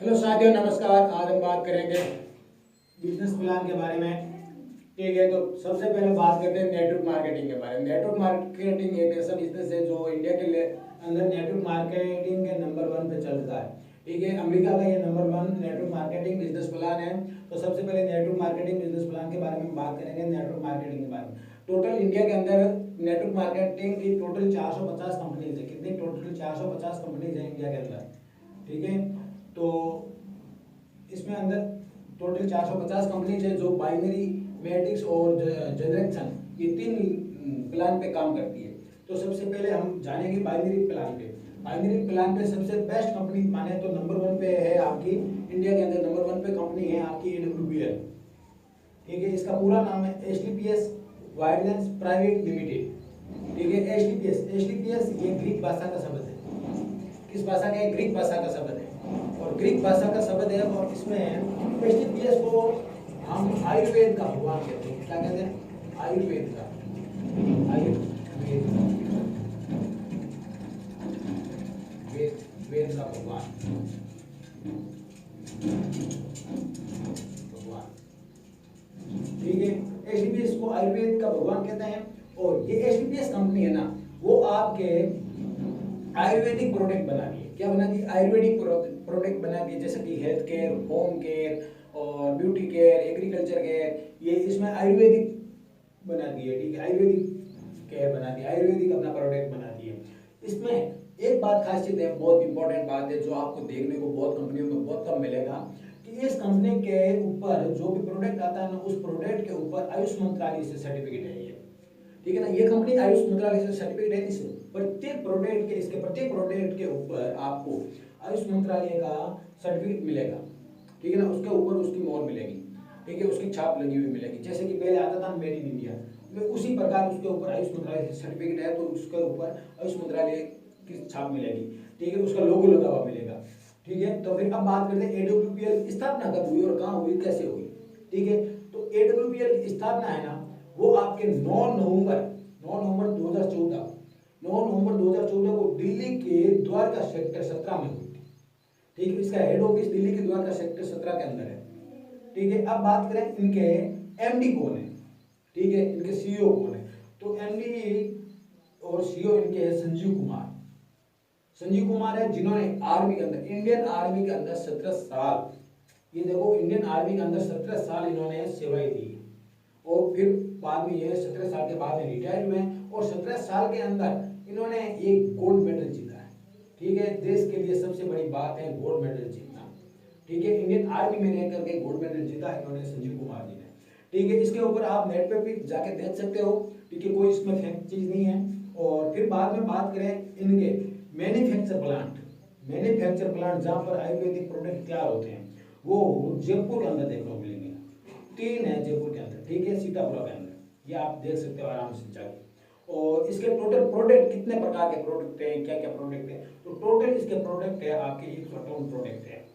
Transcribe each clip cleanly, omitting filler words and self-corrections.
Hello साथियों, नमस्कार। आज हम बात करेंगे बिजनेस प्लान के बारे में। ठीक है, तो सबसे पहले बात करते हैं नेटवर्क मार्केटिंग के बारे में। नेटवर्क मार्केटिंग एक ऐसा बिजनेस है जो इंडिया के अंदर नेटवर्क मार्केटिंग के नंबर 1 पे चलता है। ठीक है, अमेरिका का ये number 1 network marketing business plan है। तो सबसे पहले नेटवर्क मार्केटिंग बिजनेस प्लान के बारे में बात करेंगे। नेटवर्क मार्केटिंग के बारे में टोटल इंडिया के अंदर नेटवर्क मार्केटिंग की टोटल 450 कंपनीज है। कितनी? टोटल 450 कंपनीज है इंडिया के अंदर। ठीक है, तो इसमें अंदर टोटल 450 कंपनीज है जो बाइनरी, मैट्रिक्स और जनरेक्शन ये 3 प्लान पे काम करती है। तो सबसे पहले हम जानेंगे बाइनरी प्लान पे। बाइनरी प्लान पे सबसे बेस्ट कंपनी माने तो नंबर 1 पे है आपकी इंडिया के अंदर नंबर 1 पे कंपनी है आपकी AWPL। ठीक है, इसका पूरा नाम है HTPS वायरलेस प्राइवेट लिमिटेड। ठीक है, HTPS ये ग्रीक भाषा का शब्द है। किस भाषा का है? ग्रीक भाषा का शब्द है और ग्रीक भाषा का शब्द है। और इसमें HTPS को हम आयुर्वेद का भगवान कहते हैं। क्या कहते हैं? आयुर्वेद का। वेद का भगवान। ठीक है, HTPS को आयुर्वेद का भगवान कहते हैं। और ये HTPS कंपनी है ना, वो आपके आयुर्वेदिक प्रोडक्ट बनाती है। क्या बनाती है? आयुर्वेदिक प्रोडक्ट बनाती है, जैसे कि हेल्थ केयर, होम केयर और ब्यूटी केयर, एग्रीकल्चर केयर, ये इसमें आयुर्वेदिक बनाती है। ठीक है, आयुर्वेदिक केयर बनाती है, आयुर्वेदिक अपना प्रोडक्ट बनाती है। इसमें एक बात खासियत है, बहुत इंपॉर्टेंट बात है जो आपको देखने को बहुत कंपनियों में बहुत कम मिलेगा, कि इस कंपनी के ऊपर जो भी प्रोडक्ट आता है ना, उस प्रोडक्ट के ऊपर आयुष मंत्रालय से सर्टिफिकेट है ये। ठीक है ना, ये कंपनी आयुष मंत्रालय से सर्टिफिकेट है। इस प्रत्येक प्रोडक्ट के इसके प्रत्येक प्रोडक्ट के ऊपर आपको आयुष मंत्रालय का सर्टिफिकेट मिलेगा। ठीक है ना, उसके ऊपर उसकी मोहर मिलेगी। ठीक है, उसकी छाप लगी हुई मिलेगी। जैसे कि पहले आता था मेड इन इंडिया, में उसी प्रकार उसके ऊपर आयुष मंत्रालय से सर्टिफिकेट है तो उसके ऊपर आयुष मंत्रालय की छाप मिलेगी। ठीक है, उसका लोगो लगा हुआ मिलेगा। ठीक है, तो फिर अब बात करते हैं AWPL स्थापना कब हुई और कहाँ हुई, कैसे हुई। ठीक है, तो AWPL की स्थापना है ना, वो आपके 9 नवंबर 2014 को दिल्ली के द्वारका सेक्टर 17 में हुई थी। ठीक है, इसका हेड ऑफिस दिल्ली के द्वारका सेक्टर 17 के अंदर है। ठीक है, अब बात करें इनके MD कौन है। ठीक है, इनके CEO कौन है? तो MD और CEO इनके है संजीव कुमार। संजीव कुमार है जिन्होंने आर्मी के अंदर, इंडियन आर्मी के अंदर 17 साल, ये देखो, इंडियन आर्मी के अंदर 17 साल इन्होंने सेवाएं दी। और फिर बाद में ये 17 साल के बाद में रिटायर हुए और 17 साल के अंदर इन्होंने एक गोल्ड मेडल जीता है। ठीक है, देश के लिए सबसे बड़ी बात है गोल्ड मेडल जीतना। ठीक है, इंडियन आर्मी में रह करके गोल्ड मेडल जीता इन्होंने, संजीव कुमार जी ने। ठीक है, इसके ऊपर आप नेट पे भी जाके देख सकते हो। ठीक है, कोई इसमें फेक चीज नहीं है। और फिर बाद में बात करें इनके मैन्युफैक्चर प्लांट जहाँ पर आयुर्वेदिक प्रोडक्ट तैयार होते हैं, वो जयपुर के अंदर देखने को मिलेंगे। 3 है जयपुर के अंदर। ठीक है, सीतापुरा के अंदर, ये आप देख सकते हो आराम से जाके। और इसके टोटल प्रोडक्ट कितने प्रकार के प्रोडक्ट हैं, क्या क्या प्रोडक्ट है, तो टोटल इसके प्रोडक्ट है आपके 158 प्रोडक्ट है।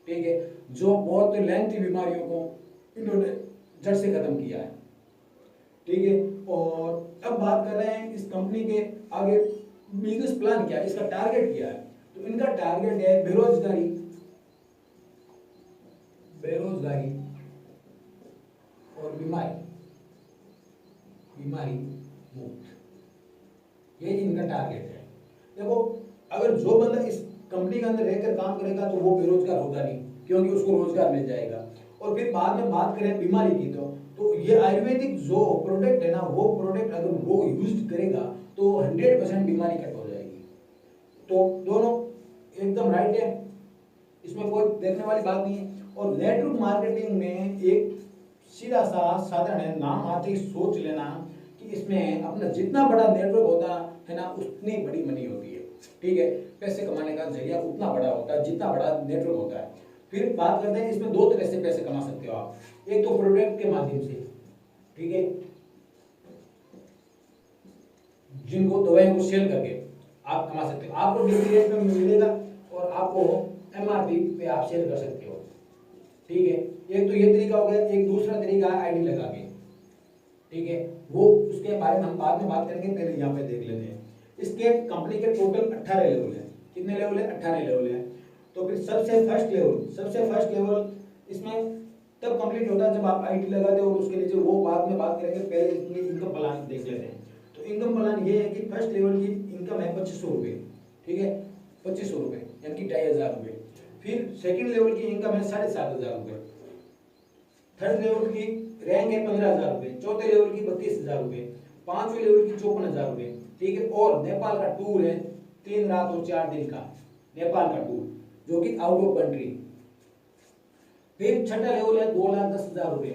ठीक है, जो बहुत लेंथी बीमारियों को इन्होंने जड़ से खत्म किया है। ठीक है, और अब बात कर रहे हैं इस कंपनी के आगे बिजनेस प्लान क्या है, इसका टारगेट क्या है। तो इनका टारगेट है बेरोजगारी और बीमारी मुक्त, ये इनका टारगेट है। देखो, अगर जो बंदा इस कंपनी के अंदर रहकर काम करेगा तो वो बेरोजगार होगा नहीं, क्योंकि उसको रोजगार मिल जाएगा। और फिर बाद में बात करें बीमारी की, तो ये आयुर्वेदिक जो प्रोडक्ट है ना, वो प्रोडक्ट अगर वो यूज करेगा तो 100% बीमारी कट हो जाएगी। तो दोनों एकदम राइट है, इसमें कोई देखने वाली बात नहीं है। और नेटवर्क मार्केटिंग में एक सीधा सा साधारण है, नाम आते ही सोच लेना कि इसमें अपना जितना बड़ा नेटवर्क होता है ना, उतनी बड़ी मनी होती है। ठीक है, पैसे कमाने का जरिया उतना बड़ा होता है जितना बड़ा नेटवर्क होता है। फिर बात करते हैं इसमें 2 तरह से पैसे कमा सकते हो आप। एक तो प्रोडक्ट के माध्यम से, ठीक है, जिनको दवाइयों को सेल करके आप कमा सकते हो, आपको डिग्री रेट में मिलेगा और आपको MRP पे आप सेल कर सकते हो। ठीक है, एक तो ये तरीका हो गया। एक दूसरा तरीका है ID लगा के। ठीक है, वो उसके बारे में हम बाद में बात करेंगे, पहले यहाँ पे देख लेते हैं। इसके कंपनी के टोटल 18 लेवल है। कितने लेवल है? 18 लेवल है। तो फिर सबसे फर्स्ट लेवल इसमें तब कंप्लीट होता है जब आप आईटी लगाते हो, और उसके नीचे वो बाद में बात करेंगे, पहले इसमें इनकम प्लान देख लेते हैं। तो इनकम प्लान ये है कि फर्स्ट लेवल की इनकम है 2500 रुपये, ठीक है, 2500 रुपये यानी कि 2500 रुपये। फिर सेकंड लेवल की इनकम है 7500 रुपये, थर्ड लेवल की रैंक है 15000 रुपये, चौथे लेवल की 32000 रुपये, पांचवें लेवल की 54000 रुपये, ठीक है। और नेपाल का टूर है 3 रात और 4 दिन का, नेपाल का टूर जो कि आउट ऑफ कंट्री। फिर छठा लेवल है 2,10,000 रुपये,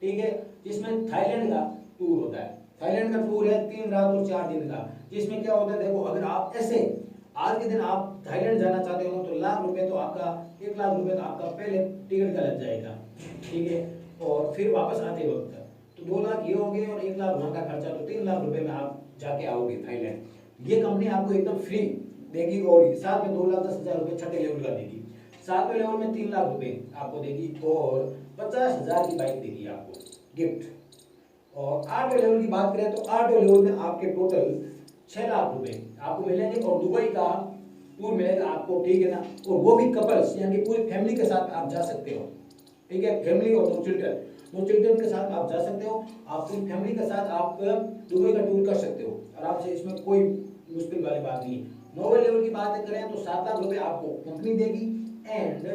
ठीक है, जिसमें थाईलैंड का टूर होता है। थाईलैंड का टूर है 3 रात और 4 दिन का, जिसमें क्या होता है, देखो अगर आप ऐसे आज के दिन आप थाईलैंड जाना चाहते हो तो लाख रुपए तो आपका 1 लाख रुपए तो आपका पहले टिकट का लग जाएगा, ठीक है। और फिर वापस आते वक्त तो 2 लाख ये हो गए और 1 लाख वहाँ का खर्चा, तो 3 लाख रुपए में आप जाके आओगे थाईलैंड। ये कंपनी आपको एकदम फ्री देगी, और साथ में 2,10,000 रुपये छठे लेवल का देगी, सातवें लेवल में 3 लाख रुपए आपको देगी, और 50,000 की बाइक देगी आपको गिफ्ट। और 8वें लेवल की बात करें तो 8वें लेवल में आपके टोटल 6 लाख रुपए आपको मिलेंगे, और दुबई का टूर मिलेगा आपको, ठीक है ना। और वो भी कपल्स यानी कि पूरी फैमिली के साथ आप जा सकते हो, ठीक है, फैमिली और 2 चिल्ड्रन के साथ आप जा सकते हो। आप पूरी फैमिली के साथ आप दुबई का टूर कर सकते हो आराम से, इसमें कोई मुश्किल वाली बात नहीं। 9वें लेवल की बात करें तो 7 लाख रुपए आपको कंपनी देगी, एंड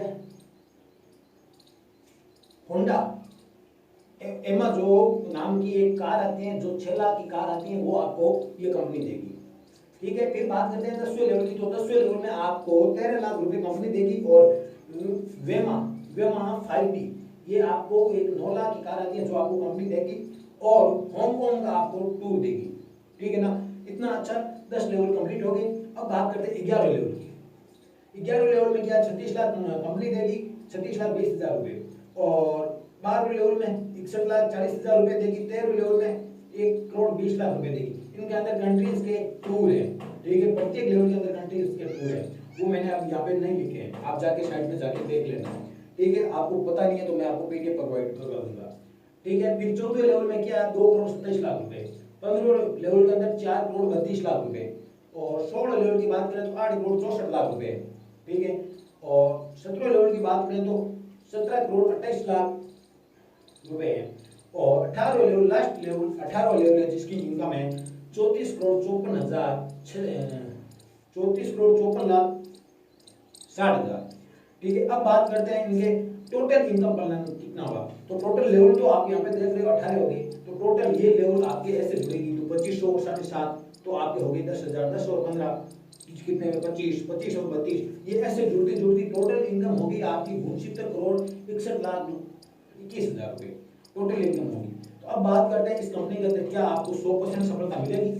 होंडा एमाजो नाम की एक कार आती है जो 6 लाख की कार आती है, वो आपको ये कंपनी देगी, ठीक है। फिर बात करते हैं 10वें लेवल की, तो 10वें लेवल में आपको 13 लाख रुपए कंपनी देगी, और वेमा 5D ये आपको एक 9 लाख की कार आती है जो आपको कंपनी देगी, और हांगकांग का आपको टूर देगी, ठीक है ना। इतना अच्छा 10 लेवल कंप्लीट हो गए। अब बात करते हैं 11वें लेवल की। 11वें लेवल में क्या 36 लाख कंपनी देगी, 36,20,000 रुपये, और 12वें लेवल में 61,40,000 रुपये देगी, 13वें लेवल में 1,20,00,000 रुपये देगी। इनके अंदर कंट्रीज के टूर है, ठीक है, प्रत्येक लेवल के अंदर कंट्रीज के टूर है, वो मैंने अब यहाँ पे नहीं लिखे हैं, आप जाके साइट में जाके देख लेना, ठीक है। आपको पता नहीं है तो मैं आपको पीडीएफ प्रोवाइड करवा दूंगा, ठीक है। फिर 14वें लेवल में क्या है 2,27,00,000 रुपये, 15वें लेवल के अंदर 4,32,00,000 रुपये, और 16वें लेवल की बात करें तो 8,64,00,000 रुपये, ठीक है। और 17वें लेवल की बात करें तो 17,28,00,000 रुपये है, और 18वें लेवल लास्ट लेवल 18वां लेवल है जिसकी इनकम है 34,54,60,000, ठीक है। अब बात करते हैं इनके टोटल इनकम प्लान कितना होगा। तो टोटल लेवल तो आप यहाँ पे देख रहे हो 18 हो गए, तो टोटल ये लेवल आपके ऐसे जुड़ेगी तो 2500 और 7.5 तो आपके हो गए 10,000, 10 और 15 कितने में 25, 25 और 32, ये ऐसे जुड़ती जुड़ती टोटल इनकम होगी आपकी 69,61,21,000 रुपये टोटल इनकम होगी। तो अब बात करते हैं इस कंपनी के अंदर क्या आपको 100% सफलता मिलेगी,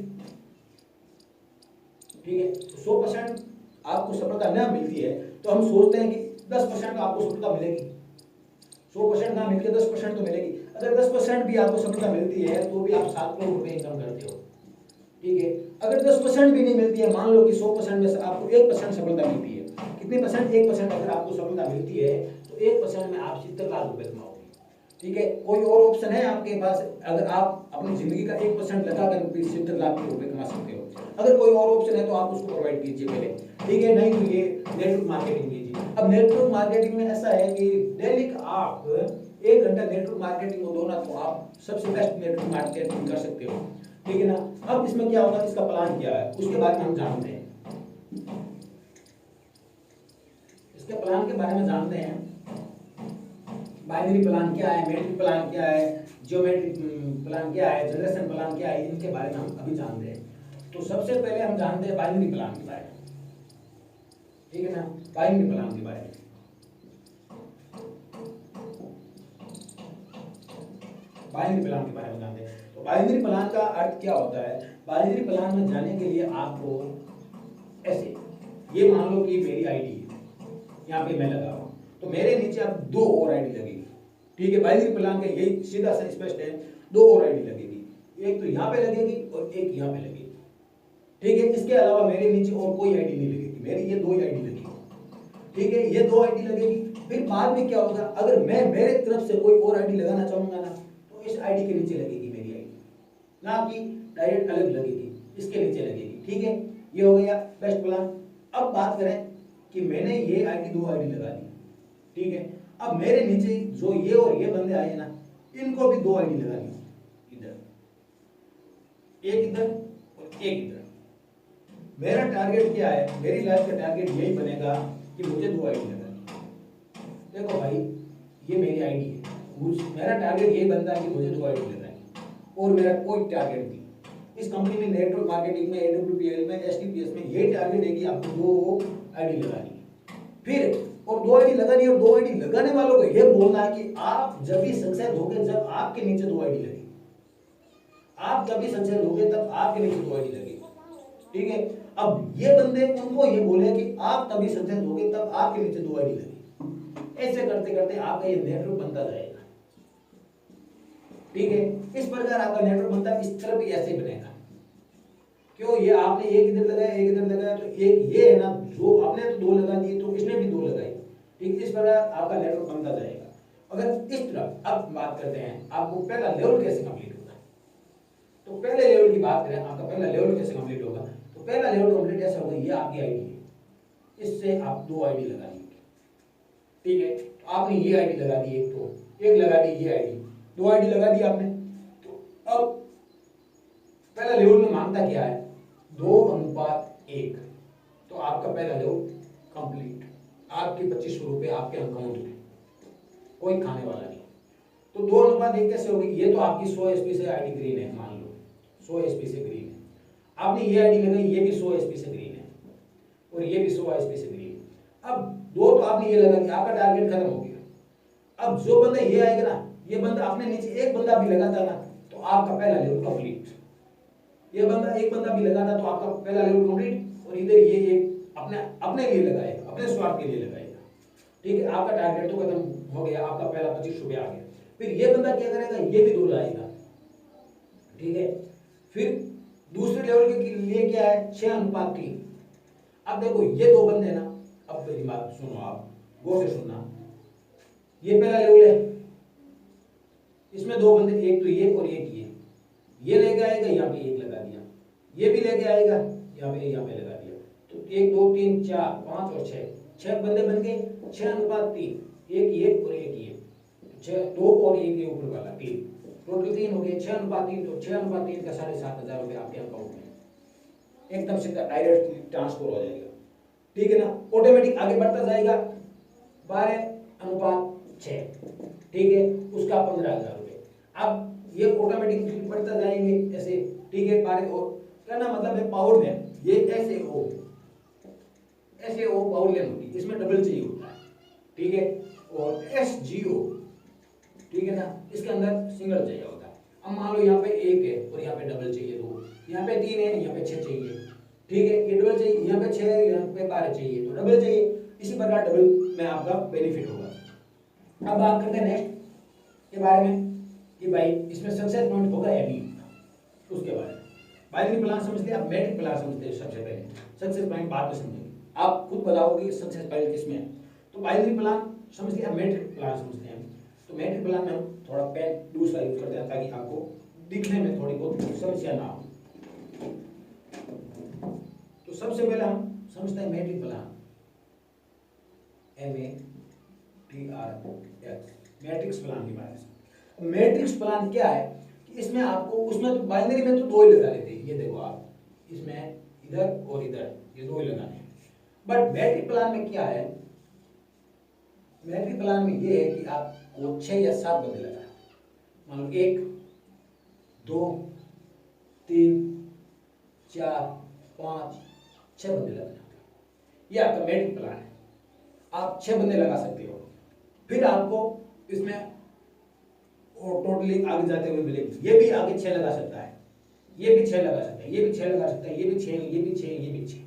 ठीक है। 100% आपको सफलता न मिलती है तो हम सोचते हैं कि 10% आपको सफलता मिलेगी, 100% ना मिलकर 10% तो मिलेगी। अगर 10% भी आपको सफलता मिलती है तो भी आप 7 करोड़ रुपए इनकम करते हो, ठीक है। अगर 10% भी नहीं मिलती है, मान लो कि 100% में से आपको 1% सफलता मिलती है, कितनी परसेंट 1% अगर आपको सफलता मिलती है तो 1% में आप 70 लाख रुपए कमाओगे, ठीक है। कोई और ऑप्शन है आपके पास, अगर आप अपनी जिंदगी का 1% लगाकर 70 लाख रुपए कमा सकते हो, अगर कोई और ऑप्शन है तो आप उसको प्रोवाइड कीजिए पहले, ठीक है। नहीं तो ये नेटवर्क मार्केटिंग कीजिए। अब नेटवर्क मार्केटिंग में ऐसा है कि डेली का आप 1 घंटा नेटवर्क मार्केटिंग को दो ना तो आप सबसे बेस्ट नेटवर्क मार्केटिंग कर सकते हो, ठीक है ना। अब इसमें क्या होगा, इसका प्लान क्या है उसके बारे में हम जानते हैं, इसके प्लान के बारे में जानते हैं। बाइनरी प्लान क्या है, मैट्रिक प्लान क्या है, ज्योमेट्रिक प्लान क्या है, जनरेशन प्लान क्या है, इनके बारे में हम अभी जानते हैं। तो सबसे पहले हम जानते हैं बाइनरी प्लान के बारे में, ठीक है ना, बाइनरी प्लान के बारे में। बाइनरी प्लान के बारे में जानते हैं। तो बाइनरी प्लान का अर्थ क्या होता है, बाइनरी प्लान में जाने के लिए आपको ऐसे, ये मान लो कि मेरी आईडी है, यहाँ पे मैं लगा हूँ, तो मेरे नीचे अब 2 और आईडी लगेगी, ठीक है। बाइनरी प्लान का यही सीधा सा स्पष्ट है, 2 और आईडी लगेगी, एक तो यहाँ पे लगेगी और एक यहाँ पे लगेगी, ठीक है। इसके अलावा मेरे नीचे और कोई आईडी नहीं लगेगी, मेरी ये 2 आईडी लगेगी, ठीक है, ये 2 आईडी लगेगी। फिर बाद में क्या होगा, अगर मैं मेरे तरफ से कोई और आईडी लगाना चाहूंगा ना तो इस आईडी के नीचे लगेगी मेरी आईडी, ना कि डायरेक्ट अलग लगेगी, इसके नीचे लगेगी, ठीक है। ये हो गया बेस्ट प्लान। अब बात करें कि मैंने ये आईडी 2 आईडी लगा दी, ठीक है। अब मेरे नीचे जो ये और ये बंदे आए ना, इनको भी 2 आईडी लगा दी, इधर एक इधर और एक इधर। मेरा टारगेट क्या है, मेरी लाइफ का टारगेट यही बनेगा कि मुझे 2 आईडी लगानी। देखो भाई, ये मेरी आईडी है, मेरा टारगेट यही बनता है कि मुझे 2 आईडी लगानी, और मेरा कोई टारगेट नहीं। इस कंपनी में नेटवर्क मार्केटिंग में, AWPL में, STPS में यही टारगेट है कि आपको 2 आईडी लगानी है। फिर और 2 आईडी लगानी है, और 2 आईडी लगाने वालों को यह बोलना है कि आप जब भी सक्सेस होगे जब आपके नीचे 2 आईडी लगे, आप जब भी सक्सेस होगे तब आपके नीचे 2 आईडी लगे, ठीक है। अब ये बंदे उनको ये बोले कि आप तभी सक्सेस होगे तब आपके नीचे 2 आईडी लगे। ऐसे करते करते आपका ये नेटवर्क बनता जाएगा, ठीक है। इस प्रकार आपका नेटवर्क बनता है, इस तरह भी ऐसे ही बनेगा। क्यों, ये आपने एक इधर लगाया, एक इधर लगाया, तो एक ये है ना, जो आपने तो 2 लगा दिए तो इसने भी 2 लगाई, ठीक। इस प्रकार आपका नेटवर्क बनता जाएगा। अगर इस तरह अब बात करते हैं आपको पहला लेवल कैसे कंप्लीट होगा, तो पहले लेवल की बात करें, आपका पहला लेवल कैसे कंप्लीट होगा, तो पहला लेवल कंप्लीट ऐसा होगा, ये आपकी आईडी है, इससे आप 2 आईडी लगा लीजिए, ठीक है। तो आपने ये आईडी लगा दी, एक लगा दी, ये आईडी, 2 आईडी लगा दी आपने। तो अब पहला लेवल में मांगता क्या है, 2:1, तो आपका पहला लेवल कंप्लीट। आपके 2500 रुपए आपके अकाउंट में, कोई खाने वाला नहीं। तो 2:1 कैसे होगी, ये तो आपकी 100 एसपी से आईडी ग्रीन है, मान लो 100 एसपी से ग्रीन है। आपने ये आईडी लगाई, ये भी 100 एसपी से ग्रीन है, और ये भी 100 एसपी से ग्रीन है। अब 2 तो आपने ये लगा दिया, आपका टारगेट खत्म हो गया। अब जो बंदा ये आएगा ना, ये बंदा अपने नीचे एक बंदा भी लगाता ना, तो आपका पहला लेवल कंप्लीट। ये बंदा एक बंदा भी लगाता तो आपका पहला लेवल कंप्लीट। और इधर ये एक अपने लिए लगाएगा, अपने स्वार्थ के लिए लगाएगा, ठीक है। आपका टारगेट तो खत्म हो गया, आपका पहला 25 रुपये आ गया। फिर ये बंदा क्या करेगा, ये भी 2 लाएगा, ठीक है। फिर दूसरे लेवल के लिए क्या है, 6:3। अब देखो ये 2 बंदे ना, अब मेरी बात सुनो, आप गौर से सुनना। ये पहला लेवल है, इसमें 2 बंदे, एक तो ये और एक ये लेके आएगा, यहाँ पे 1 लगा दिया, ये भी लेके आएगा, यहाँ पे लगा दिया। तो 1 2 3 4 5 और 6 बंदे बन गए, 6:3, एक ये और एक ये, 2 और 1 ये ऊपर वाला 3, टोटल 3 हो गए, 6:3। तो 6:3 का 7,500 रुपये आपके अकाउंट में एकदम से डायरेक्ट ट्रांसफर हो जाएगा, ठीक है ना। ऑटोमेटिक आगे बढ़ता जाएगा, 12:6, ठीक है, उसका 15,000 रुपये। अब ये ऑटोमेटिक बढ़ता जाएंगे ऐसे, ठीक है। 12 और कहना मतलब है पावर लेन, ये ऐसे हो पावर लेन होती है, इसमें डबल चाहिए होता है, ठीक है। और SGO, ठीक है ना, इसके अंदर सिंगल चाहिए होता है। अब मान लो यहाँ पे 1 है और यहाँ पे डबल चाहिए 2, यहाँ पे 3 है, यहाँ पे 6 चाहिए, ठीक है। ये डबल चाहिए, यहाँ पे 6 है, यहाँ पे 12 चाहिए, तो डबल चाहिए। इसी प्रकार डबल में आपका बेनिफिट होगा। अब बात करते हैं नेक्स्ट के बारे में कि भाई इसमें सक्सेस पॉइंट होगा या नहीं, उसके बारे में। बाइनरी प्लान समझते हैं, आप मैट्रिक प्लान समझते हैं। सबसे पहले सक्सेस पॉइंट बाद में समझेंगे, आप खुद बताओगे सक्सेस पॉइंट किसमें है। तो बाइनरी प्लान समझ लिया, मैट्रिक प्लान समझते हैं। तो मैट्रिक प्लान में हम थोड़ा पेन दूसरा यूज करते हैं ताकि आपको दिखने में थोड़ी बहुत समस्या ना हो। तो सबसे पहले हम समझते हैं matrix plan, MATRX, matrix plan के बारे में। मैट्रिक्स प्लान क्या है कि इसमें आपको, उसमें तो बाइनरी में तो 2 ही लगा लेते हैं, ये देखो आप, इसमें इधर और इधर ये 2 ही लगाने हैं। बट मैट्रिक प्लान में क्या है, मैट्रिक प्लान में ये है कि आपको 6 या 7 बंदे लगाए, मान लो 1 2 3 4 5 6 बंदे लगाने, ये आपका मैट्रिक प्लान है। आप 6 बंदे लगा सकते हो। फिर आपको इसमें और टोटली आगे जाते हुए मिलेगी, ये भी आगे 6 लगा सकता है, ये भी 6 लगा सकता है, ये भी 6 लगा सकता है, ये भी 6, ये भी 6, ये भी 6,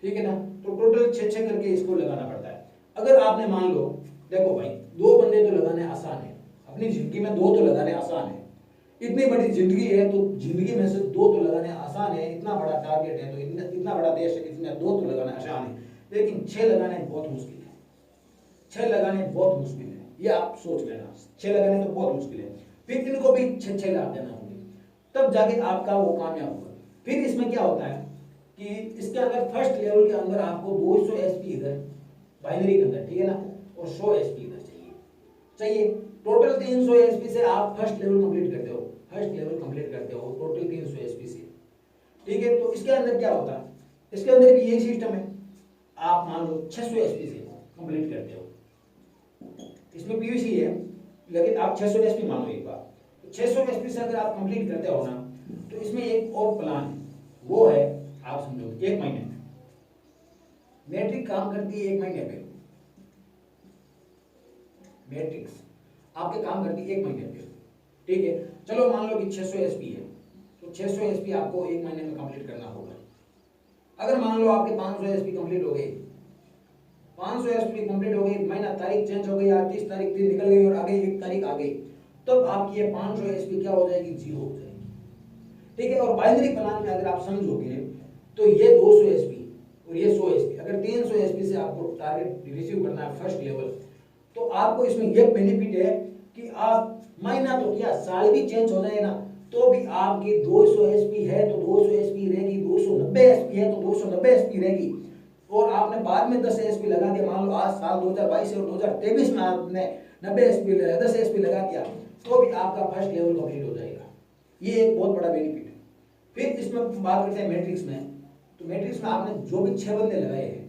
ठीक है ना। तो टोटल 6 करके इसको लगाना पड़ता है। अगर आपने मान लो, देखो भाई 2 बंदे तो लगाने आसान है, अपनी जिंदगी में 2 तो लगाने आसान है। इतनी बड़ी जिंदगी है तो जिंदगी में से 2 तो लगाने आसान है, इतना बड़ा टारगेट है तो इतना बड़ा देश है, इसमें 2 तो लगाना आसान है। लेकिन 6 लगाने बहुत मुश्किल है, 6 लगाने बहुत मुश्किल है, ये आप सोच लेना। 6 लगाने तो बहुत मुश्किल है, फिर इनको भी 6 लगा देना होंगे, तब जाके आपका वो कामयाब होगा। फिर इसमें क्या होता है, कि इसके अंदर फर्स्ट लेवल के अंदर आपको 200 एसपी इधर बाइनरी के अंदर, ठीक है ना, और 100 एसपी इधर चाहिए टोटल 300 एसपी से आप फर्स्ट लेवल कंप्लीट करते हो, टोटल 300 एसपी से, ठीक है। तो इसके अंदर क्या होता है, इसके अंदर भी यही सिस्टम है, आप मान लो 600 एसपी से कंप्लीट करते हो, इसमें पीवीसी है लेकिन आप 600 एसपी मानो एक बार, 600 एसपी से अगर आप कंप्लीट करते हो ना, तो इसमें एक और प्लान है, वो है आप समझो 1 महीने में मैट्रिक काम करती है, 1 महीने पे मैट्रिक्स आपके काम करती है 1 महीने पे, ठीक है। चलो मान लो कि 600 एसपी है, तो 600 एसपी आपको 1 महीने में कंप्लीट करना होगा। अगर मान लो आपके 500 एसपी कंप्लीट हो गए, 500 एसपी कंप्लीट हो गई, महीना तारीख चेंज हो गई, 30 तारीख दिन निकल गई और आगे 1 तारीख आ गई, तब आपकी ये 500 एसपी क्या हो जाएगी, 0 हो जाएगी, ठीक है। और बाइनरी प्लान में अगर आप समझोगे तो ये 200 एसपी और ये 100 एसपी, अगर 300 एसपी से आपको टारगेट रिसीव करना है फर्स्ट लेवल, तो आपको इसमें यह बेनिफिट है कि आप महीना तो क्या साल भी चेंज हो जाए ना, तो भी आपकी 200 एसपी है तो 200 एसपी रहेगी, 290 एसपी है तो 290 एसपी रहेगी, और आपने बाद में 10 एसपी लगा दिया, मान लो आज साल 2022 है और 2023 में आपने 90 एसपी 10 एसपी लगा दिया, तो भी आपका फर्स्ट लेवल कंप्लीट हो जाएगा। ये एक बहुत बड़ा बेनिफिट है। फिर इसमें बात करते हैं मैट्रिक्स में, तो मैट्रिक्स में आपने जो भी 6 बंदे लगाए हैं,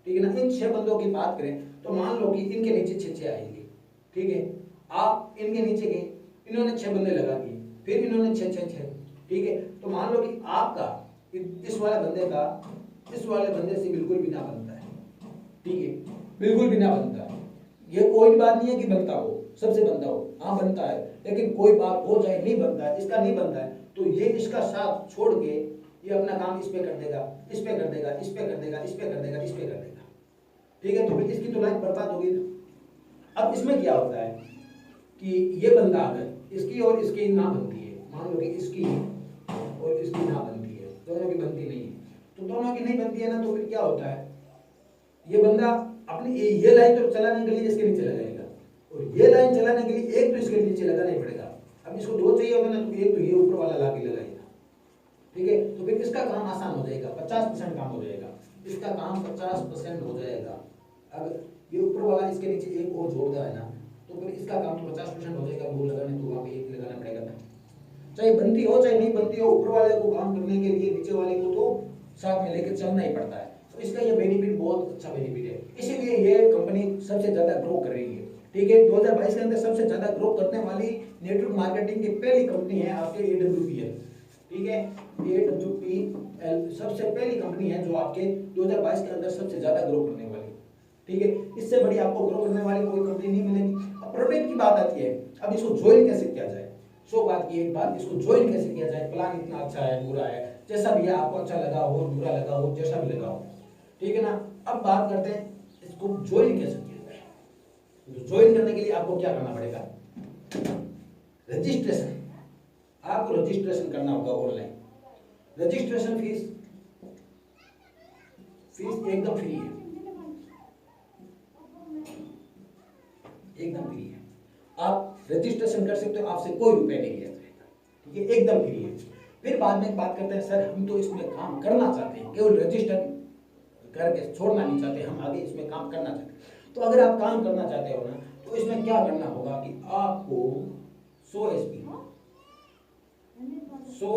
ठीक है ना, इन 6 बंदों की बात करें तो मान लो कि इनके नीचे 6 आएंगे, ठीक है। आप इनके नीचे गए, इन्होंने 6 बंदे लगा दिए, फिर इन्होंने 6, ठीक है। तो मान लो कि आपका इस वाले बंदे का इस वाले बंदे से बिल्कुल भी ना बनता है, ठीक है, बिल्कुल भी ना बनता है। ये कोई बात नहीं है कि बनता हो, सबसे बनता हो, हाँ बनता है, लेकिन कोई बात हो जाए नहीं बनता है, इसका नहीं बनता है, तो ये इसका साथ छोड़ के ये अपना काम इस पे कर देगा, इस पे कर देगा, इस पे कर देगा, इस पे कर देगा, इस पे कर देगा, ठीक है। तो फिर इसकी तो लाइफ बर्बाद होगी ना। अब इसमें क्या होता है कि ये बंदा अगर इसकी और इसकी ना बनती है, मान लो कि इसकी और इसकी ना बनती है, दोनों की बनती नहीं है, तो दोनों की नहीं बनती है ना, तो फिर क्या होता है, ये बंदा अपनी ये लाइन तो चलाने के लिए इसके नीचे लगाएगा, और ये लाइन चलाने के लिए एक तो इसके नीचे लगाना ही पड़ेगा। अब इसको 2 चाहिए होगा ना, तो एक तो ये ऊपर वाला ला के लगाएगा, ठीक है। तो फिर इसका काम आसान हो जाएगा, 50% काम हो जाएगा, इसका काम 50% हो जाएगा। अब ये ऊपर वाला इसके नीचे एक और जोड़ है ना, तो फिर इसका काम तो 50% हो जाएगा, 2 लगाने तो वहाँ पे 1 लगाना पड़ेगा ना, चाहे बनती हो चाहे नहीं बनती हो, ऊपर वाले को काम करने के लिए नीचे वाले को तो साथ में लेकर चलना ही पड़ता है। तो इसका ये बेनिफिट बहुत अच्छा बेनिफिट है, इसीलिए ये कंपनी सबसे ज्यादा ग्रो कर रही है, ठीक है। 2022 के अंदर सबसे ज्यादा ग्रो करने वाली नेटवर्क मार्केटिंग की पहली कंपनी है आपके AWPL, ठीक है। AWPL सबसे पहली कंपनी है जो आपके 2022 के अंदर सबसे ज्यादा ग्रो करने वाली, ठीक है। इससे बड़ी आपको ग्रो करने वाली कोई कंपनी नहीं मिलेगी। अब प्रोडक्ट की बात आती है, अब इसको ज्वाइन कैसे किया जाए, 100 बात की एक बात, इसको ज्वाइन कैसे किया जाए। प्लान इतना अच्छा है, बुरा है, जैसा भी है, आपको अच्छा लगा हो, बुरा लगा हो, जैसा भी लगा हो, ठीक है ना। अब बात करते हैं इसको ज्वाइन कैसे किया जाए। तो ज्वाइन करने के लिए आपको क्या करना पड़ेगा, रजिस्ट्रेशन, आपको रजिस्ट्रेशन करना होगा ऑनलाइन। रजिस्ट्रेशन फीस एकदम फ्री है, एकदम फ्री है, आप रजिस्ट्रेशन कर सकते हो, आपसे कोई रुपए नहीं लिया जाएगा, ठीक है, एकदम फ्री है। फिर बाद में बात करते हैं, सर हम तो इसमें काम करना चाहते हैं, केवल रजिस्टर करके छोड़ना नहीं चाहते, हम आगे इसमें काम करना चाहते हैं। तो अगर आप काम करना चाहते हो ना, तो इसमें क्या करना होगा कि आपको 100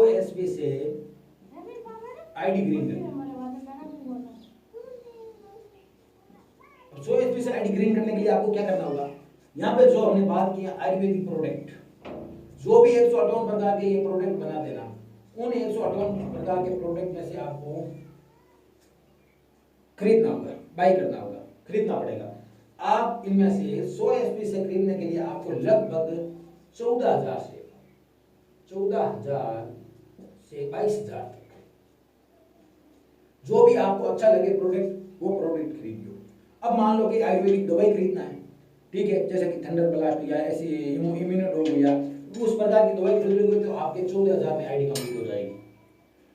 एसपी से आईडी ग्रीन करना, 100 एसपी से आईडी ग्रीन करने के लिए आपको क्या करना होगा, यहाँ पे जो हमने बात की आयुर्वेदिक प्रोडक्ट, जो भी 158 प्रकार के ये प्रोडक्ट बना देना, उन 158 प्रकार के प्रोडक्ट में से आपको खरीदना होगा, बाई करना होगा, खरीदना पड़ेगा। आप इनमें से 100 एसपी से खरीदने के लिए आपको लगभग 14,000 से 22,000 तक, जो भी आपको अच्छा लगे प्रोडक्ट, वो प्रोडक्ट खरीदियो। अब मान लो कि आयुर्वेदिक दवाई खरीदना है, ठीक है, जैसे कि थंडर ब्लास्ट या ऐसी इम्यूनोडोम या तो उस प्रकार की दवाई खरीदोगे तो आपके 14,000 में आईडी कंप्लीट हो जाएगी,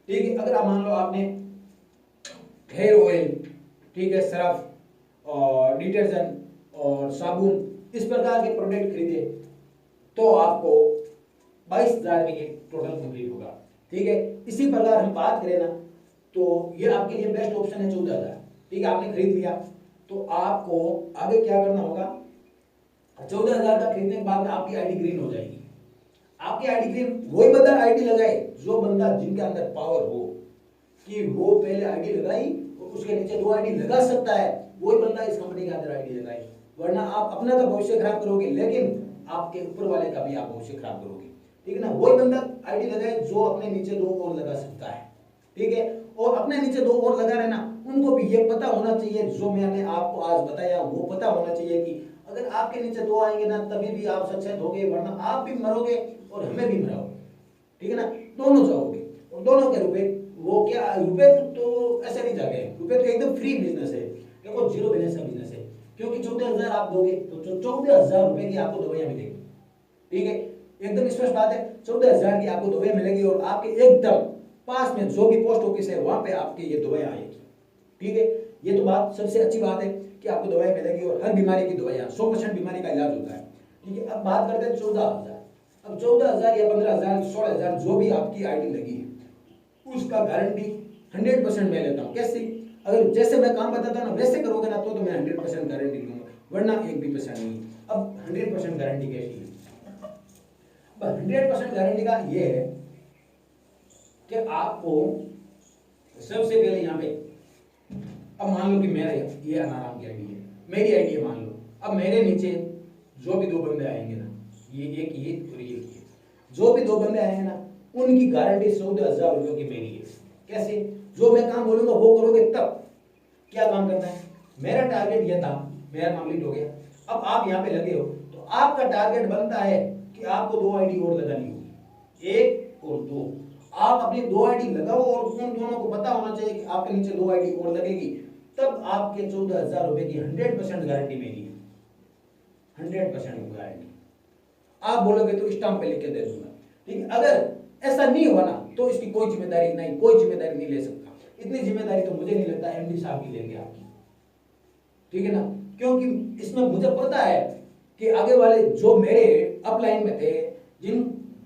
ठीक है। अगर आप मान लो आपने हेयर ऑयल, ठीक है, सर्फ और डिटर्जेंट और साबुन, इस प्रकार के प्रोडक्ट खरीदे तो आपको 22,000 में ये टोटल कंप्लीट होगा, ठीक है। इसी प्रकार हम बात करें ना तो ये आपके लिए बेस्ट ऑप्शन है 14,000। ठीक है, आपने खरीद लिया तो आपको आगे क्या करना होगा, 14,000 का खरीदने के बाद में आपकी आईडी ग्रीन हो जाएगी। आपकी आईडी ग्रीन वही बंदा आईडी लगाए, जो बंदा जिनके अंदर पावर हो कि वो पहले आईडी लगाई और उसके नीचे 2 आईडी लगा सकता है, वही बंदा इस कंपनी के अंदर आईडी लगाए। वरना आप अपना तो भविष्य खराब करोगे, लेकिन आपके ऊपर वाले का भी आप भविष्य खराब करोगे। ठीक है ना, वही बंदा आईडी लगाए जो अपने नीचे 2 और लगा सकता है। ठीक है, और अपने नीचे 2 और लगा रहे ना, उनको भी ये पता होना चाहिए जो मैंने आपको आज बताया, वो पता होना चाहिए कि अगर आपके नीचे 2 आएंगे ना तभी भी आप सक्सेस होगे, वरना आप भी मरोगे और हमें भी मराओगे। ठीक है ना, दोनों जाओगे और दोनों के रुपए, वो क्या रुपए तो ऐसे नहीं जागे, रुपए तो एकदम फ्री बिजनेस है, देखो जीरो बैलेंस का बिजनेस है। क्योंकि 14,000 आप दोगे तो 14,000 रुपए की आपको दवाइयां मिलेगी। ठीक है, एकदम स्पष्ट बात है, 14,000 की आपको दवाइयां मिलेगी और आपके एकदम पास में जो भी पोस्ट ऑफिस है वहां पे आपकी ये दवाइयां आएगी। ठीक है, ये तो बात सबसे अच्छी बात है कि आपको दवाई मिलेगी और हर बीमारी की दवाइयां, 100% बीमारी का इलाज होता है। ठीक है, अब बात करते हैं 14,000। अब 14,000 या 15,000 16,000 जो भी आपकी आईडी लगी है उसका गारंटी 100% मैं लेता हूँ। कैसे, अगर जैसे मैं काम बताता हूँ ना वैसे करोगे ना तो मैं 100% गारंटी लूंगा, वरना 1% नहीं। अब 100% गारंटी कैसी है, 100% गारंटी का ये है कि आपको सबसे पहले यहाँ पे, अब मान लो कि मेरा ये अनाराम की आईडी है, मेरी आईडी है मान लो, अब मेरे नीचे जो भी 2 बंदे आएंगे ना, ये और ये, जो भी 2 बंदे आएंगे ना उनकी गारंटी 14,000 रुपयों की मेरी है। कैसे, जो मैं काम बोलूंगा वो करोगे तब। क्या काम करना है, मेरा टारगेट ये था, मेरा कंप्लीट हो गया। अब आप यहाँ पे लगे हो तो आपका टारगेट बनता है कि आपको 2 आईडी और लगानी होगी, 1 और 2। आप अपनी 2 आईडी लगाओ और उन दोनों को पता होना चाहिए कि आपके नीचे 2 आईडी और लगेगी, तब आपके 14,000 रुपए की 100% गारंटी मेरी है, 100% गारंटी। आप बोलोगे तो स्टाम्प पे लिख के दे दूंगा। ठीक है, अगर ऐसा नहीं हुआ ना तो इसकी कोई जिम्मेदारी नहीं, कोई जिम्मेदारी नहीं ले सकता। इतनी जिम्मेदारी तो मुझे नहीं लगता एमडी साहब की लेंगे आपकी। ठीक है ना, क्योंकि इसमें मुझे पता है कि आगे वाले जो मेरे अपलाइन में थे,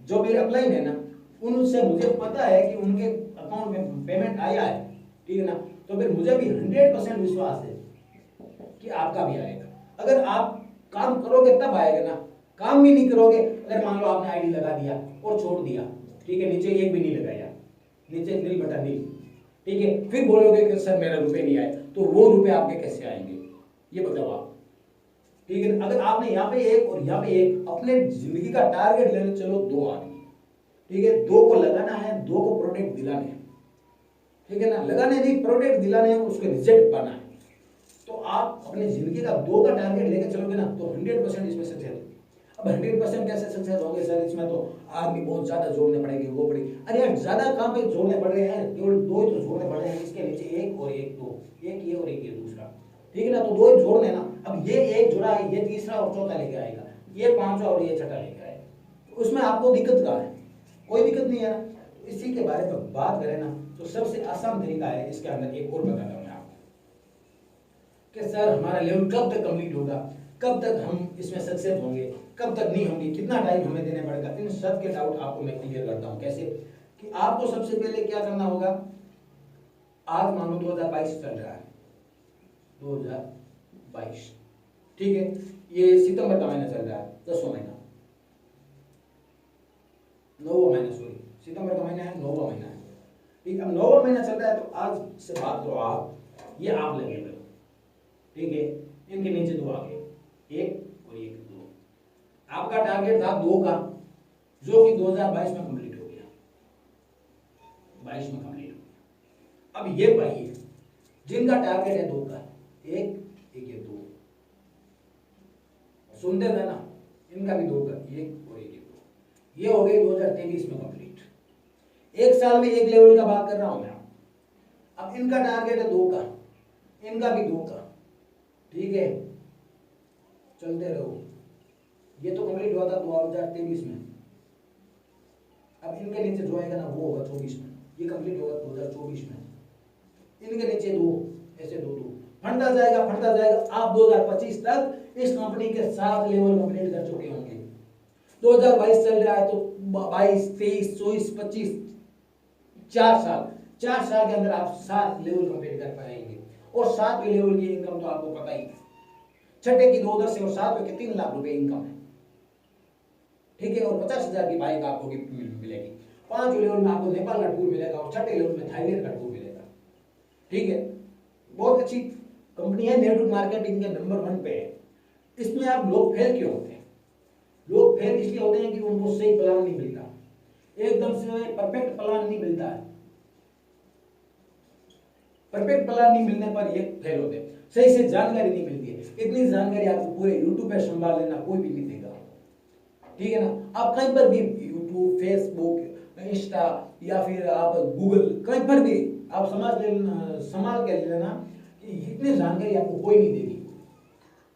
जो मेरे अपलाइन है ना, उनसे मुझे पता है कि उनके अकाउंट में पेमेंट आया है। ठीक है ना, तो फिर मुझे भी 100% विश्वास है कि आपका भी आएगा। अगर आप काम करोगे तब आएगा ना, काम भी नहीं करोगे, अगर मान लो आपने आईडी लगा दिया और छोड़ दिया, ठीक है, नीचे एक भी नहीं लगाया, नीचे नील बटन नील, ठीक है, फिर बोलोगे कि सर मेरा रुपए नहीं आए, तो वो रुपए आपके कैसे आएंगे ये बताओ आप। ठीक है, अगर आपने यहाँ पे 1 और यहाँ पे 1 अपने जिंदगी का टारगेट लेने चलो 2 आदमी, ठीक है, 2 को लगाना है, 2 को प्रोडक्ट दिलाने हैं। ठीक है ना, लगाने नहीं, प्रोडक्ट दिलाने हैं, उसके रिजल्ट पाना है। तो आप अपनी जिंदगी का 2 का टारगेट लेकर चलोगे ना तो 100% इसमें सक्सेस। अब 100% कैसे सक्सेस होंगे सर, इसमें तो आदमी बहुत ज्यादा जोड़ने पड़ेंगे, वो पड़ेगी। अरे यार ज्यादा कहाँ पे जोड़ने पड़ रहे हैं, केवल 2 ही तो जोड़ने पड़ रहे हैं, इसके नीचे 1 और 1 2, एक ये और एक ये दूसरा। ठीक है ना, तो 2 ही जोड़ लेना। अब ये 1 जुड़ा है, ये तीसरा और चौथा लेके आएगा, ये 5वां और ये छठा लेके आएगा। उसमें आपको दिक्कत कहाँ है, कोई दिक्कत नहीं है ना। इसी के बारे में बात करें ना तो सबसे आसान तरीका है, इसके अंदर एक और बताता हूँ मैं आपको कि सर हमारा लेवल कब तक कंप्लीट होगा, कब तक हम इसमें सक्सेस होंगे, कब तक नहीं होंगे, कितना टाइम हमें देना पड़ेगा। इन सब के डाउट आपको मैं क्लियर करता हूँ। कैसे कि आपको सबसे पहले क्या करना होगा, आज मान लो 2022 चल रहा है, 2022, ठीक है, ये सितंबर का महीना चल रहा है, 10वां महीना, 9वां महीना, सॉरी सितंबर का महीना है, 9वां महीना है। ठीक, अब 9वां महीना चल रहा है तो आज से बात करो आप, ये आप लगे हुए, ठीक है, इनके नीचे 2 आ गए, 1 और 1 2। आपका टारगेट था 2 का, जो कि 2022 में कंप्लीट हो गया, 22 में कंप्लीट हो गया। अब ये पाइए जिनका टारगेट है 2 का, 1 ये 2, सुनते थे ना, इनका भी 2 का, 1 और 1 2, ये हो गए 2023 में कंप्लीट। 1 साल में 1 लेवल का बात कर रहा हूं मैं। अब इनका टारगेट है 2 का, इनका भी 2 का, ठीक है, चलते रहो। ये तो कंप्लीट हुआ था 2023 में, अब इनके नीचे जो आएगा ना वो होगा 24 में, ये कंप्लीट होगा 2024 में। इनके नीचे 2, ऐसे 2 2 फंडा जाएगा, फंडा जाएगा। आप 2025 तक इस कंपनी के 7 लेवल कंप्लीट कर चुके होंगे। 2022 चल रहा है तो 22 23 24 25 4 साल, 4 साल के अंदर आप 7 लेवल कंप्लीट कर पाएंगे, और 7वें लेवल की इनकम तो आपको पता ही है, छठे की 2 10 से और 7वें के 3 लाख रुपए इनकम है, ठीक है। और 50,000 की बाइक आपको गिफ्ट मिलेगी। 5वें लेवल में आपको नेपाल का टूर मिलेगा, और 6ठे लेवल में थाईलैंड का टूर मिलेगा, ठीक है। बहुत अच्छी कंपनी है, नेटवर्क मार्केटिंग के नंबर 1 पे है। इसमें आप लोग फेल क्यों होते हैं? लोग फेल इसलिए होते हैं कि उनको सही प्लान नहीं मिलता, एकदम से परफेक्ट प्लान नहीं मिलता है। परफेक्ट प्लान नहीं मिलने पर ये फेल होते हैं। सही से जानकारी नहीं मिलती है, इतनी जानकारी आपको पूरे यूट्यूब पे संभाल लेना कोई भी नहीं देगा, ठीक है ना। आप कहीं पर भी यूट्यूब, फेसबुक, इंस्टा या फिर आप गूगल, कहीं पर भी आप संभाल के लेना कि इतनी जानकारी आपको कोई नहीं देगी,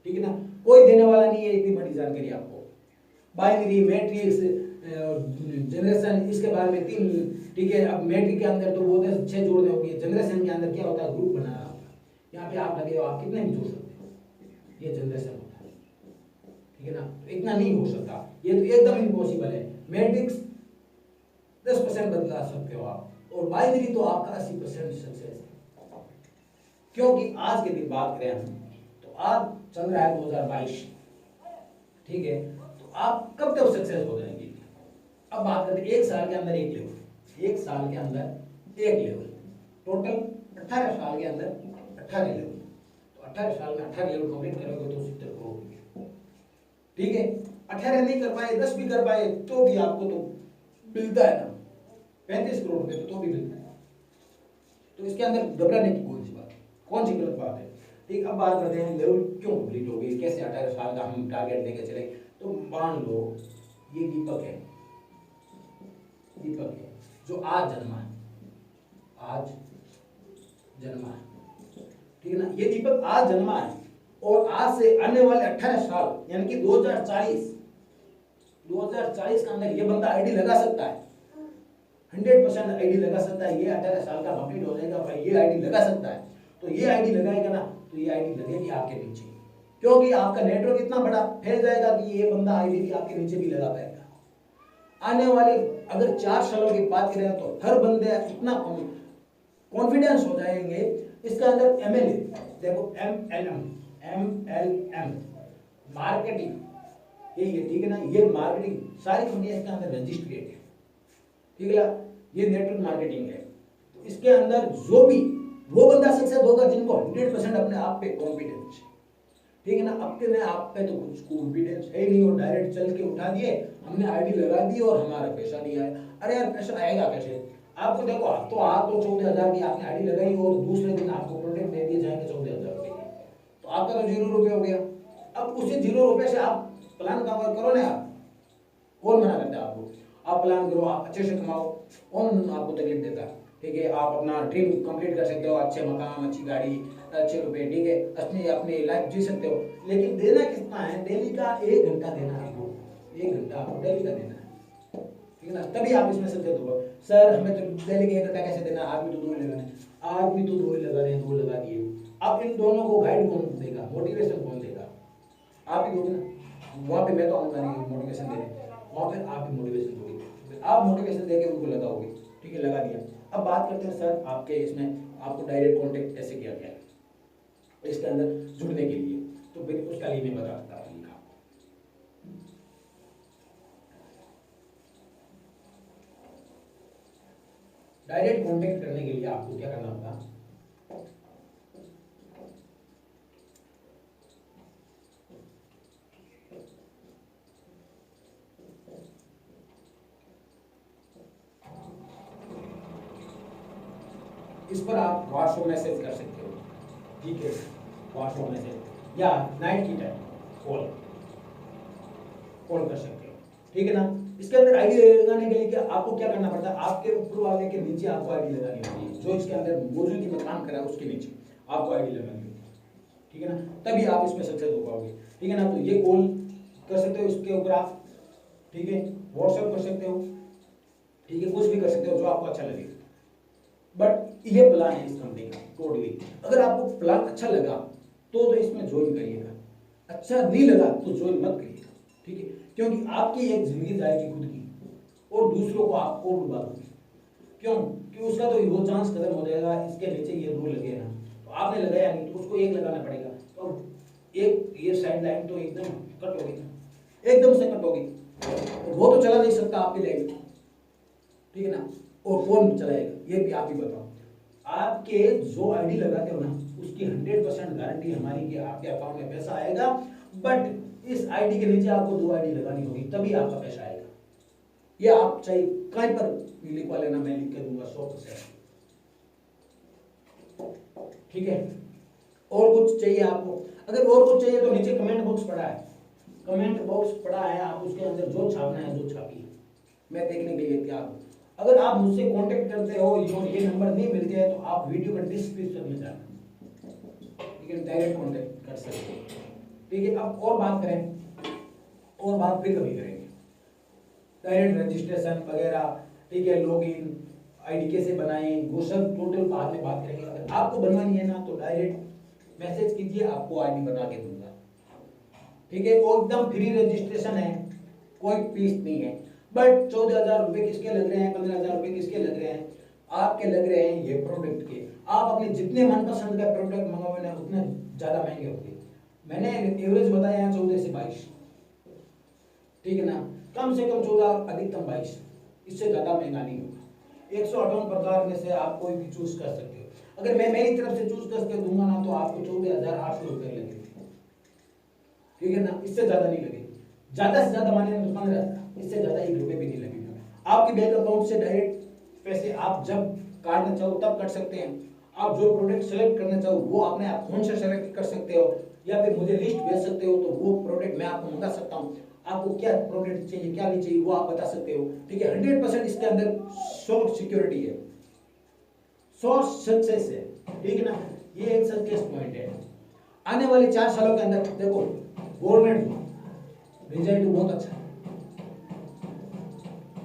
ठीक है ना। कोई देने वाला नहीं है इतनी बड़ी जानकारी आपको। बाइनरी, मैट्रिक्स, जनरेशन, इसके बारे में 3, ठीक है। अब मैट्रिक के अंदर तो वो 6 जोड़ने होंगे, जनरेशन के अंदर क्या होता है, ग्रुप बनाना होता है। यहाँ पे आप लगे हो, आप कितने भी जोड़ सकते हो, ये जनरेशन होता है, ठीक है ना। इतना नहीं हो सकता, ये तो एकदम इम्पॉसिबल है। मैट्रिक्स 10% बदला सकते हो आप, और बाइनरी तो आपका 80% सक्सेस है। क्योंकि आज के दिन बात करें हम, तो आज चल रहा है 2022, ठीक है। तो आप कब तक सक्सेस हो जाएंगे? अब बात करते हैं 1 साल के अंदर 1 लेवल, 1 साल के अंदर 1 लेवल, टोटल 18 साल के अंदर 18 लेवल। तो 18 साल में 18 लेवल कंप्लीट करोगे तो 70 करोड़, ठीक है। 18 नहीं कर पाए, 10 भी कर पाए तो भी आपको तो मिलता है ना 35 करोड़ रुपए, तो भी मिलता है। तो इसके अंदर घबराने की कौन सी बात है, कौन सी गलत बात है, ठीक। अब बात करते हैं लेवल क्यों कंप्लीट हो गई, कैसे 18 साल का हम टारगेट लेके चले। तो मान लो ये दीपक है, दीपक है जो आज जन्मा है, आज जन्मा है, ठीक है ना। ये दीपक आज जन्मा है, और आज से आने वाले 18 साल यानी कि 2040 के अंदर ये बंदा आईडी लगा सकता है, 100% आईडी लगा सकता है। ये 18 साल का कंप्लीट हो जाएगा भाई, ये आईडी लगा सकता है। तो ये आईडी लगाएगा ना, तो ये आईडी लगेगी आपके नीचे, क्योंकि आपका नेटवर्क इतना बड़ा फैल जाएगा कि ये बंदा आईडी भी आपके नीचे भी लगा पाएगा। आने वाले अगर 4 सालों की बात करें तो हर बंदे इतना कॉन्फिडेंस हो जाएंगे। इसके अंदर MLA देखो, MLM मार्केटिंग, ये ठीक है ना, ये मार्केटिंग सारी कंपनियां इसके अंदर रजिस्ट्रेड है, ठीक है। ये नेटवर्क मार्केटिंग है। तो इसके अंदर जो भी वो बंदा सक्सेस होगा जिनको 100% अपने आप पे कॉन्फिडेंस है, ठीक है ना। अपने आप पे तो कुछ कॉन्फिडेंस है नहीं, और डायरेक्ट चल के उठा दिए, हमने आईडी लगा दी और हमारा पैसा नहीं आया। अरे यार पैसा आएगा कैसे? आपको देखो, आप तो 14,000 की आपने आईडी लगाई और दूसरे दिन आपको प्रोडक्ट दे दिए जाएंगे 14,000 रुपये, तो आपका तो 0 रुपये हो गया। अब उसी 0 रुपये से आप प्लान करो ना, आप कौन मना करता है आपको? आप प्लान करो, आप अच्छे से कमाओ, कौन आपको तकलीफ देता है, ठीक है। आप अपना ड्रीम कंप्लीट कर सकते हो, अच्छे मकान, अच्छी गाड़ी, अच्छे रुपए, ठीक है, अपनी लाइफ जी सकते हो। लेकिन देना कितना है? डेली का 1 घंटा देना है आपको, 1 घंटा आपको डेली का देना है, ठीक है ना। तभी आप इसमें सक्सेस हो। सर हमें तो डेली का 1 घंटा कैसे देना? आदमी तो 2 ही लगाने, आदमी तो 2 ही लगा रहे हैं, 2 लगा दिए। अब इन दोनों को गाइड कौन देगा, मोटिवेशन कौन देगा? आप ही दोगे ना। वहाँ पे मैं तो आऊँगा नहीं मोटिवेशन देने, वहाँ पे आप ही मोटिवेशन दोगे, आप मोटिवेशन देके उनको लगाओगे, ठीक है। लगा दिया। अब बात करते हैं सर आपके इसमें आपको डायरेक्ट कांटेक्ट कैसे किया गया है इसके अंदर जुड़ने के लिए, तो फिर उसका लिए मैं बता देता हूँ आपको। डायरेक्ट कांटेक्ट करने के लिए आपको क्या करना होगा? इस पर आप व्हाट्सएप मैसेज कर सकते हो, ठीक है, व्हाट्सएप मैसेज, या नाइट की टाइम कॉल कर सकते हो, ठीक है ना। इसके अंदर आईडी लगाने के लिए क्या आपको क्या करना पड़ता है? आपके ऊपर वाले के नीचे आपको आईडी लगानी होती है, जो इसके अंदर मौजूदगी में काम कर रहा है उसके नीचे आपको आईडी लगानी होती है, ठीक है ना। तभी आप इसमें सक्सेस हो पाओगे, ठीक है ना। तो ये कॉल कर सकते हो इसके ऊपर आप, ठीक है, व्हाट्सएप कर सकते हो, ठीक है, कुछ भी कर सकते हो जो आपको अच्छा लगे। बट ये प्लान है इस कंपनी का टोटली। अगर आपको प्लान अच्छा लगा तो इसमें ज्वाइन करिएगा, अच्छा नहीं लगा तो ज्वाइन मत करिएगा, ठीक है। क्योंकि आपकी एक जिंदगी जाएगी खुद की, और दूसरों को आप और डुबा दोगे। क्यों? कि उसका तो वो चांस खत्म हो जाएगा, इसके नीचे ये दो लगे ना, तो आपने लगाया नहीं तो उसको एक लगाना पड़ेगा, तो एक ये साइड लाइन तो एकदम कट हो गई, एकदम से कट हो गई, तो वो तो चला नहीं सकता आपकी लाइन, ठीक है ना। और कौन चलाएगा ये भी आप ही बताओ। आपके जो आईडी लगाते हो ना उसकी 100% गारंटी हमारी कि आपके अकाउंट में पैसा आएगा, बट इस आईडी के नीचे आपको 2 आईडी लगानी होगी तभी आपका पैसा आएगा। ये आप चाहे कहीं पर लिखवा लेना, मैं लिख के दूंगा 100%, ठीक है। और कुछ चाहिए आपको, अगर और कुछ चाहिए तो नीचे कमेंट बॉक्स पड़ा है, कमेंट बॉक्स पड़ा है, आप उसके अंदर जो छापना है जो छापिए, मैं देखने के लिए तैयार हूँ। अगर आप मुझसे कांटेक्ट करते हो और ये नंबर नहीं मिल जाए तो आप वीडियो का डिस्क्रिप्शन में जाना, ठीक है, डायरेक्ट कांटेक्ट कर सकते हैं, ठीक है। अब और बात करें, और बात फिर कभी करेंगे, डायरेक्ट रजिस्ट्रेशन वगैरह, ठीक है, लॉगिन आईडी कैसे बनाएं वो सब टोटल बाद में बात करेंगे। अगर आपको बनवानी है ना तो डायरेक्ट मैसेज कीजिए, आपको आईडी बना के दूंगा, ठीक है। एकदम फ्री रजिस्ट्रेशन है, कोई फीस नहीं है, बट 14,000 रुपए किसके लग रहे हैं, 15,000 रुपए किसके लग रहे हैं, आपके लग रहे हैं ये प्रोडक्ट के। आप अपने जितने मनपसंद का प्रोडक्ट मंगाओगे ना उतने ज्यादा महंगे होंगे। मैंने एवरेज बताया है 14 से 22, ठीक है ना, कम से कम 14, अधिकतम 22, इससे ज्यादा महंगा नहीं होगा। 158 प्रकार में से आप कोई भी चूज कर सकते हो। अगर मैं मेरी तरफ से चूज करके दूंगा ना तो आपको 14,800 रुपए लगेंगे, ठीक है ना, इससे ज्यादा नहीं लगेगी। ज्यादा से ज्यादा माने तो 15,000, इससे ज्यादा 1 रुपए भी नहीं लगेगा। आपके बैंक अकाउंट से डायरेक्ट पैसे आप जब काटना चाहो तब काट सकते हैं। आप जो प्रोडक्ट सेलेक्ट करना चाहो वो अपने आप फोन से सेलेक्ट कर सकते हो, या फिर मुझे लिस्ट भेज सकते हो, तो वो प्रोडक्ट मैं आपको मंगा सकता हूँ। आपको क्या प्रोडक्ट चाहिए क्या नहीं चाहिए वो आप बता सकते हो, ठीक है। 100% इसके अंदर शॉर्ट सिक्योरिटी है, शॉर्ट सक्सेस है, ठीक है ना। ये एक सक्सेस पॉइंट है। आने वाले 4 सालों के अंदर देखो गवर्नमेंट रिजल्ट बहुत अच्छा,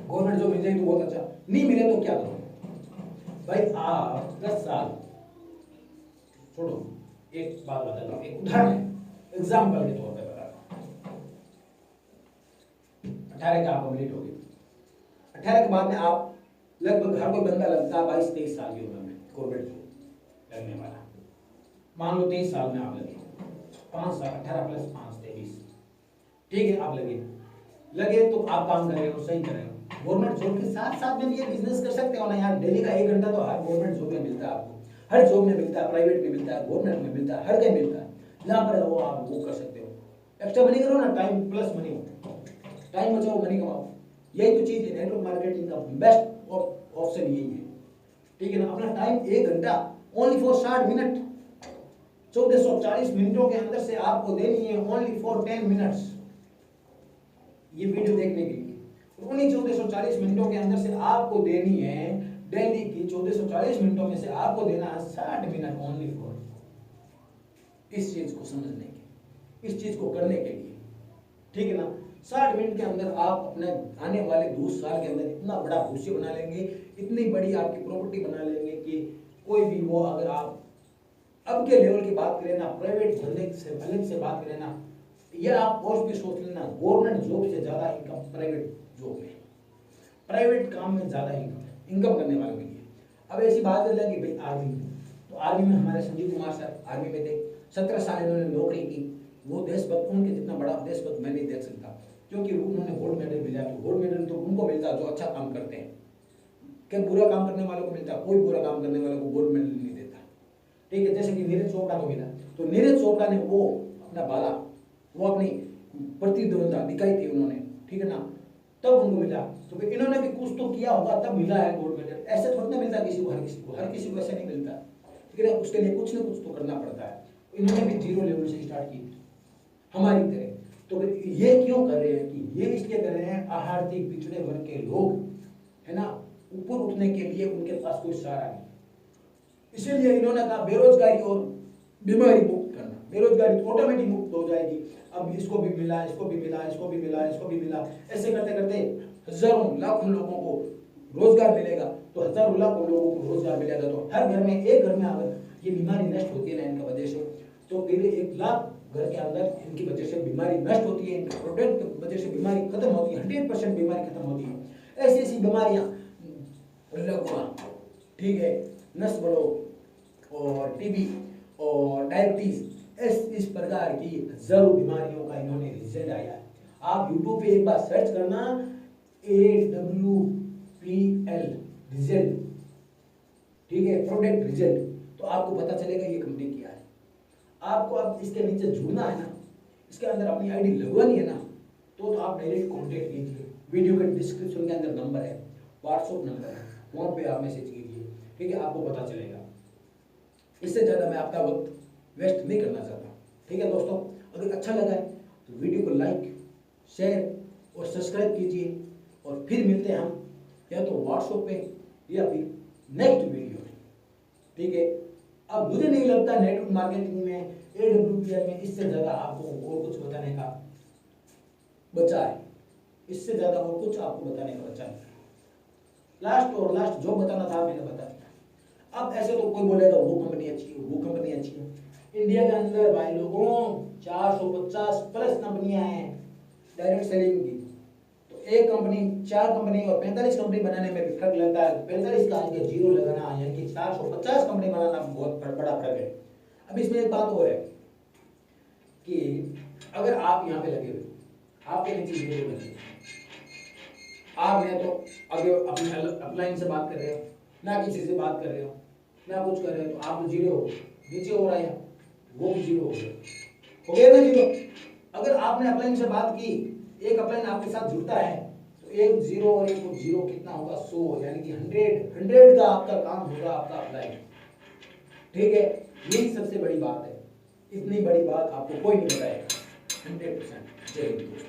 गवर्नमेंट जॉब मिल जाए तो बहुत अच्छा, नहीं मिले तो क्या करो भाई। आप 10 साल छोड़ो, एक बात बता रहा हूं, एक उदाहरण है, एग्जाम्पल के तौर पे बता रहा हूं। 18 का आप कंप्लीट हो गए, 18 के बाद में आप लगभग हर कोई बंदा लगता है 22-23 साल की उम्र में गवर्नमेंट जॉब लगने वाला। मान लो 23 साल में आप लगे, 5 साल 18 + 5 23, ठीक है। आप लगे तो आप काम कर रहे हो, सही कर रहे हो। गवर्नमेंट जॉब के साथ साथ में भी ये बिजनेस कर सकते हो ना यार। डेली का 1 घंटा तो हर गवर्नमेंट जॉब में मिलता है आपको, हर जॉब में मिलता है, प्राइवेट में मिलता है, गवर्नमेंट में मिलता है, हर कहीं मिलता है। जहाँ पर हो आप वो कर सकते हो, एक्स्ट्रा मनी करो ना, टाइम प्लस मनी, टाइम बचाओ मनी कमाओ, यही तो चीज है। नेटवर्क मार्केटिंग का बेस्ट ऑप्शन यही है, ठीक है ना। अपना टाइम 1 घंटा ओनली फॉर 60 मिनट, 1440 मिनटों के अंदर से आपको देनी है ओनली फॉर 10 मिनट्स ये वीडियो देखने के लिए। उन्हीं 1440 मिनटों के अंदर से आपको देनी है डेली की 1440 मिनटों में से आपको देना है 60 मिनट ओनली फॉर इस चीज को समझने के, इस चीज को करने के लिए, ठीक है ना। 60 मिनट के अंदर आप अपने आने वाले 2 साल के अंदर इतना बड़ा भविष्य बना लेंगे, इतनी बड़ी आपकी प्रॉपर्टी बना लेंगे कि कोई भी वो, अगर आप अब के लेवल की बात करें ना, प्राइवेट धंधे से अलग से बात करें ना, ये आप और भी सोच लेना, गवर्नमेंट जॉब से ज्यादा इनकम प्राइवेट जॉब में, प्राइवेट काम में ज्यादा इनकम करने वालों के लिए। अब ऐसी बात कर लें कि भाई आर्मी, तो आर्मी में हमारे संजीव कुमार सर आर्मी में थे, 17 साल इन्होंने नौकरी की। वो देशभक्त, उनके जितना बड़ा देशभक्त मैं नहीं देख सकता, क्योंकि उन्होंने गोल्ड मेडल मिला। तो गोल्ड मेडल तो उनको मिलता जो अच्छा काम करते हैं, क्या बुरा काम करने वालों को मिलता? कोई बुरा काम करने वालों को गोल्ड मेडल नहीं देता, ठीक है। जैसे कि नीरज चोपड़ा को मिला, तो नीरज चोपड़ा ने वो अपना बाला, वो अपनी प्रतिद्वंद्विता दिखाई थी उन्होंने, ठीक है ना, तब उनको मिला। तो फिर इन्होंने भी कुछ तो किया होगा तब मिला है गोल्ड मेडल। ऐसे थोड़ा ना मिलता किसी को, हर किसी को ऐसे नहीं मिलता, ठीक है। उसके लिए कुछ ना कुछ तो करना पड़ता है। इन्होंने भी 0 लेवल से स्टार्ट की हमारी तरह। तो फिर ये क्यों कर रहे हैं कि ये इसलिए कर रहे हैं, आर्थिक पिछड़े वर्ग के लोग है ना, ऊपर उठने के लिए उनके पास कोई सहारा नहीं, इसीलिए इन्होंने कहा बेरोजगारी और बीमारी मुक्त करना। बेरोजगारी तो ऑटोमेटिक मुक्त हो जाएगी। अब इसको भी मिला, इसको भी मिला, इसको भी मिला, इसको भी मिला, ऐसे करते करते हजारों लाखों लोगों को रोजगार मिलेगा। तो हजारों लाखों लोगों को रोजगार मिलेगा तो हर घर में, एक घर में अगर ये बीमारी नष्ट होती है ना इनकी वजह से, तो फिर 1 लाख घर के अंदर इनकी वजह से बीमारी नष्ट होती है, इनके प्रोडक्ट की वजह से बीमारी खत्म होती है, 100% बीमारी खत्म होती है। ऐसी ऐसी बीमारियां, लकवा, ठीक है, नस ब्लॉक और टीबी और डायबिटीज, इस प्रकार की हजारों बीमारियों का इन्होंने रिजल्ट आया है। आप यूट्यूब पे एक बार सर्च करना AWPL रिजल्ट, ठीक है, प्रोडक्ट रिजल्ट, तो आपको पता चलेगा ये कंपनी क्या है। आपको अब इसके नीचे जुड़ना है ना, इसके अंदर अपनी आईडी लगवानी है ना, तो आप डायरेक्ट कांटेक्ट कीजिए। वीडियो के डिस्क्रिप्शन के अंदर नंबर है, व्हाट्सएप नंबर है, वहाँ पे आप मैसेज कीजिए, ठीक है, आपको पता चलेगा। इससे ज़्यादा मैं आपका वक्त वेस्ट नहीं करना चाहता, ठीक है दोस्तों। अगर अच्छा लगा है तो वीडियो को लाइक, शेयर और सब्सक्राइब कीजिए, और फिर मिलते हैं हम या तो व्हाट्सएप पे या फिर नेक्स्ट वीडियो में, ठीक है। अब मुझे नहीं लगता नेटवर्क मार्केटिंग में, AWPL में इससे ज़्यादा आपको और कुछ बताने का बचा है, इससे ज़्यादा और कुछ आपको बताने का बचा नहीं। लास्ट जो बताना था मैंने बता दिया। अब ऐसे तो कोई बोलेगा वो कंपनी अच्छी है, वो कंपनी अच्छी है। इंडिया के अंदर भाई लोगों 450 प्लस कंपनियां हैं डायरेक्ट सेलिंग की, तो एक कंपनी 4 कंपनी और 45 कंपनी बनाने में भी फर्क लगता है। 45 का आगे जीरो लगाना यानी कि 450 कंपनी बनाना बहुत बड़ा फर्क है। अब इसमें एक बात और है कि अगर आप यहाँ पे लगे हुए, आपके नीचे जीरो लगे, आप या तो अगर अपने अपलाइन से बात कर रहे हो, ना किसी से बात कर रहे हो, ना कुछ कर रहे हो, तो आप तो जीरो हो, नीचे हो रहा है वो भी जीरो हो गया ना जीरो। अगर आपने अपलाइन से बात की, एक अपलाइन आपके साथ जुड़ता है, तो एक जीरो और एक जीरो कितना होगा 100, यानी कि 100 का आपका काम होगा आपका अपलाइन, ठीक है। यही सबसे बड़ी बात है, इतनी बड़ी बात आपको कोई नहीं बताएगा। 100%। जय हिंद।